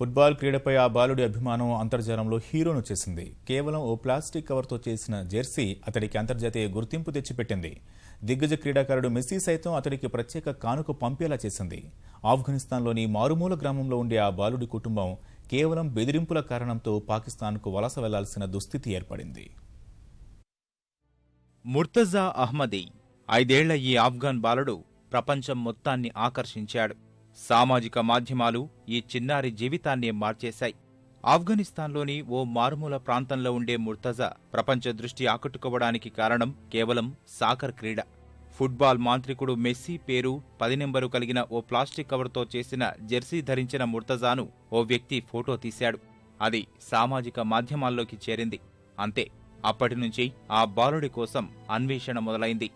Football క్రీడపై ఆ బాలుడి అభిమానం అంతర్జాలంలో హీరోను చేసింది. కేవలం ఓ ప్లాస్టిక్ కవర్తో చేసిన జెర్సీ అతడికి అంతర్జాతీయ గుర్తింపు తెచ్చిపెట్టింది. దిగ్గజ క్రీడాకారుడు మెస్సీ సైతం అతడికి ప్రత్యేక కానుక పంపేలా చేసింది. ఆఫ్ఘనిస్తాన్లోని మారుమూల గ్రామంలో ఉండే ఆ బాలుడి కుటుంబం కేవలం బెదిరింపుల కారణంతో పాకిస్తాన్కు వలస వెళ్లాల్సిన దుస్థితి ఏర్పడింది. ముర్తజా అహ్మదీ 5 ఏళ్ల ఈ ఆఫ్ఘన్ బాలుడు ప్రపంచం మొత్తాన్ని ఆకర్షించాడు. సామాజిక మాధ్యమాలు ఈ చిన్నారి జీవితాన్నే మార్చేశాయి. ఆఫ్ఘనిస్తాన్లోని ఓ మారుమూల ప్రాంతంలో ఉండే ముర్తజా ప్రపంచ దృష్టి ఆకట్టుకోవడానికి కారణం కేవలం సాకర్ క్రీడ. ఫుట్బాల్ మాంత్రికుడు మెస్సీ పేరు 10 నెంబరు కలిగిన ఓ ప్లాస్టిక్ కవర్తో చేసిన జెర్సీ ధరించిన ముర్తజాను ఓ వ్యక్తి ఫోటో తీశాడు. అది సామాజిక మాధ్యమాల్లోకి చేరింది. అంతే, అప్పటినుంచి ఆ బాలుడి కోసం అన్వేషణ మొదలైంది.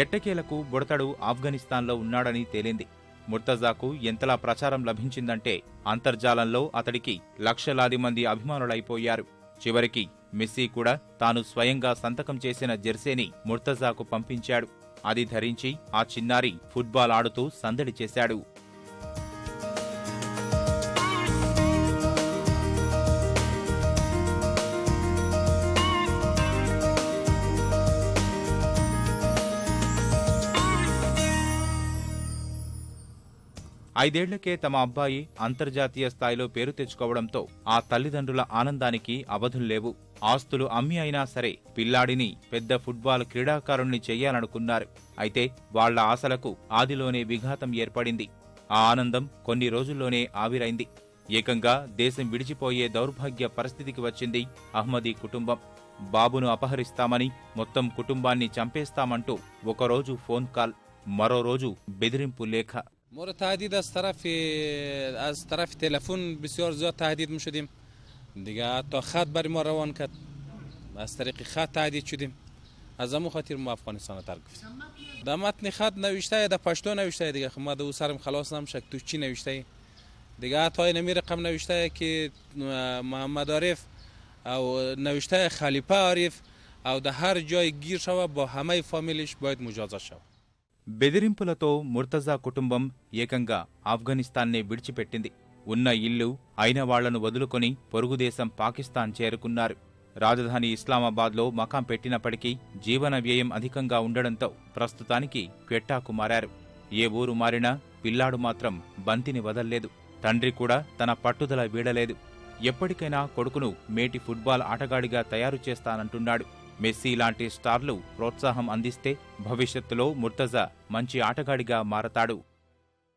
ఎట్టకేలకు బుడతడు ఆఫ్ఘనిస్తాన్లో ఉన్నాడని తేలింది. ముర్తజాకు ఎంతలా ప్రచారం లభించిందంటే అంతర్జాలంలో అతడికి లక్షలాది మంది అభిమానులైపోయారు. చివరికి మెస్సీ కూడా తాను స్వయంగా సంతకం చేసిన జెర్సీని ముర్తజాకు పంపించాడు. అది ధరించి ఆ చిన్నారి ఫుట్బాల్ ఆడుతూ సందడి చేశాడు. ఐదేళ్లకే తమ అబ్బాయి అంతర్జాతీయ స్థాయిలో పేరు తెచ్చుకోవడంతో ఆ తల్లిదండ్రుల ఆనందానికి అవధుల్లేవు. ఆస్తులు అమ్మి అయినా సరే పిల్లాడిని పెద్ద ఫుట్బాల్ క్రీడాకారుణ్ణి చెయ్యాలనుకున్నారు. అయితే వాళ్ల ఆశలకు ఆదిలోనే విఘాతం ఏర్పడింది. ఆ ఆనందం కొన్ని రోజుల్లోనే ఆవిరైంది. ఏకంగా దేశం విడిచిపోయే దౌర్భాగ్య పరిస్థితికి వచ్చింది అహ్మదీ కుటుంబం. బాబును అపహరిస్తామని, మొత్తం కుటుంబాన్ని చంపేస్తామంటూ ఒకరోజు ఫోన్ కాల్, మరో రోజు బెదిరింపు లేఖ. مورد تهدید از طرف تلفن بسیار زیاد تهدید می‌شدیم دیگه. تا خط برای ما روان کرد، از طریق خط تهدید شدیم. از همون خاطر ما افغانستان رو ترک گفتیم. در متن خط نوشته در پشتو نوشته دیگه. ما دو سرم خلاص نمیشه تو چی نوشته دیگه. تا این رقم نوشته که محمد عارف او نوشته خلیفه عارف او در هر جای گیر شوه با همه فامیلش باید مجازات شوه. బెదిరింపులతో ముర్తజా కుటుంబం ఏకంగా ఆఫ్ఘనిస్తాన్నే విడిచిపెట్టింది. ఉన్న ఇల్లు, అయిన వాళ్లను వదులుకొని పొరుగుదేశం పాకిస్తాన్ చేరుకున్నారు. రాజధాని ఇస్లామాబాద్లో మకాం పెట్టినప్పటికీ జీవన వ్యయం అధికంగా ఉండడంతో ప్రస్తుతానికి క్వెట్టాకు మారారు. ఏ ఊరు మారినా పిల్లాడు మాత్రం బంతిని వదల్లేదు. తండ్రి కూడా తన పట్టుదల వీడలేదు. ఎప్పటికైనా కొడుకును మేటి ఫుట్బాల్ ఆటగాడిగా తయారు చేస్తానంటున్నాడు. మెస్సీ లాంటి స్టార్లు ప్రోత్సాహం అందిస్తే భవిష్యత్తులో ముర్తజా మంచి ఆటగాడిగా మారతాడు.